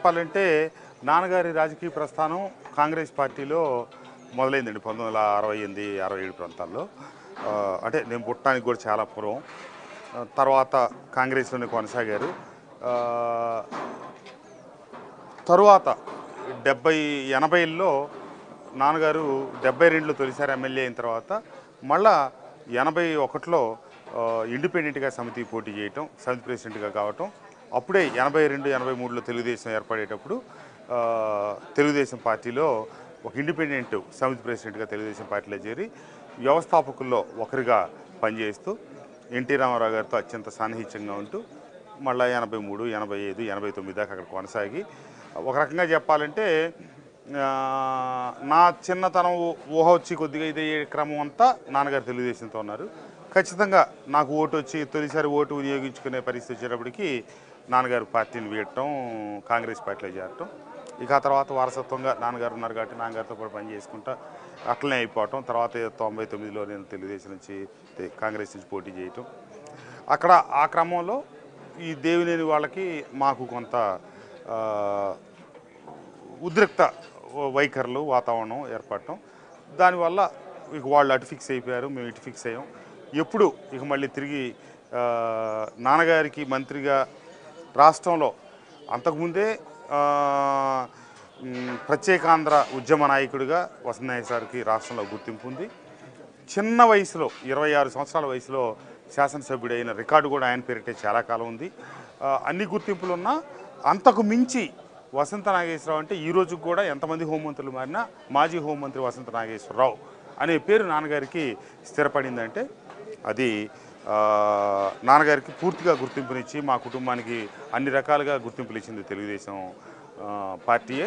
చెప్పాలంటే నాన్నగారి రాజకీయ ప్రస్థానం కాంగ్రెస్ పార్టీలో మొదలైందండి 1968, 67 ప్రాంతాల్లో. అంటే నేను పుట్టడానికి కూడా చాలా పూర్వం. తర్వాత కాంగ్రెస్లోనే కొనసాగారు. తరువాత 70, 80ల్లో నాన్నగారు 72లో తొలిసారి ఎమ్మెల్యే అయిన తర్వాత మళ్ళా 81లో ఇండిపెండెంట్గా సమితి పోటీ చేయటం, సమితి ప్రెసిడెంట్గా కావటం. అప్పుడే 82, 83లో తెలుగుదేశం ఏర్పడేటప్పుడు తెలుగుదేశం పార్టీలో ఒక ఇండిపెండెంట్ సమితి ప్రెసిడెంట్గా తెలుగుదేశం పార్టీలో చేరి వ్యవస్థాపకుల్లో ఒకరిగా పనిచేస్తూ ఎన్టీ రామారావు గారితో అత్యంత సాన్నిహిత్యంగా ఉంటూ మళ్ళీ 83, 85, 89 దాకా అక్కడ కొనసాగి ఒక రకంగా చెప్పాలంటే నా చిన్నతనం ఊహ వచ్చి కొద్దిగా ఇదే క్రమం అంతా నాన్నగారు తెలుగుదేశంతో ఉన్నారు. ఖచ్చితంగా నాకు ఓటు వచ్చి తొలిసారి ఓటు వినియోగించుకునే పరిస్థితి వచ్చేటప్పటికి నాన్నగారు పార్టీని వీడటం, కాంగ్రెస్ పార్టీలో చేరటం. ఇక ఆ తర్వాత వారసత్వంగా నాన్నగారు ఉన్నారు కాబట్టి నాన్నగారితో కూడా పని చేసుకుంటా అట్లనే అయిపోవటం. తర్వాత 99లో నేను తెలుగుదేశం నుంచి కాంగ్రెస్ నుంచి పోటీ చేయటం. అక్కడ ఆ క్రమంలో ఈ దేవినేని వాళ్ళకి మాకు కొంత ఉద్రిక్త వైఖరులు వాతావరణం ఏర్పడటం. దానివల్ల ఇక వాళ్ళు అటు ఫిక్స్ అయిపోయారు, మేము ఇటు ఫిక్స్ అయ్యాం. ఎప్పుడు ఇక మళ్ళీ తిరిగి నాన్నగారికి మంత్రిగా రాష్ట్రంలో అంతకుముందే ప్రత్యేకాంధ్ర ఉద్యమ నాయకుడిగా వసంతనాయక్ సార్కి రాష్ట్రంలో గుర్తింపు ఉంది. చిన్న వయసులో 26 సంవత్సరాల వయసులో శాసనసభ్యుడైన రికార్డు కూడా ఆయన పేరిటే చాలా కాలం ఉంది. అన్ని గుర్తింపులు ఉన్నా అంతకు మించి వసంత నాగేశ్వరరావు అంటే ఈ రోజుకి కూడా ఎంతమంది హోంమంత్రులు మారినా మాజీ హోంమంత్రి వసంత నాగేశ్వరరావు అనే పేరు నాన్నగారికి స్థిరపడిందంటే అది నాన్నగారికి పూర్తిగా గుర్తింపునిచ్చి మా కుటుంబానికి అన్ని రకాలుగా గుర్తింపులు ఇచ్చింది తెలుగుదేశం పార్టీయే.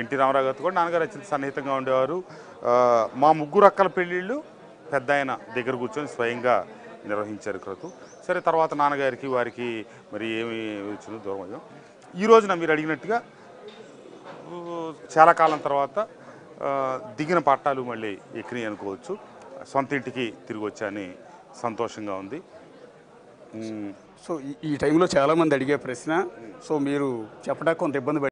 ఎన్టీ రామారావు గారితో కూడా నాన్నగారు అత్యంత సన్నిహితంగా ఉండేవారు. మా ముగ్గురు అక్కల పెళ్ళిళ్ళు పెద్ద ఆయన దగ్గర కూర్చొని స్వయంగా నిర్వహించారు క్రతు. సరే తర్వాత నాన్నగారికి వారికి మరి ఏమి వచ్చిందో దూరం అయ్యాం. ఈ రోజున మీరు అడిగినట్టుగా చాలా కాలం తర్వాత దిగిన పట్టాలు మళ్ళీ ఎక్కినాయి అనుకోవచ్చు. సొంత ఇంటికి తిరిగి వచ్చాని సంతోషంగా ఉంది. సో ఈ టైంలో చాలామంది అడిగే ప్రశ్న, సో మీరు చెప్పడానికి కొంత ఇబ్బంది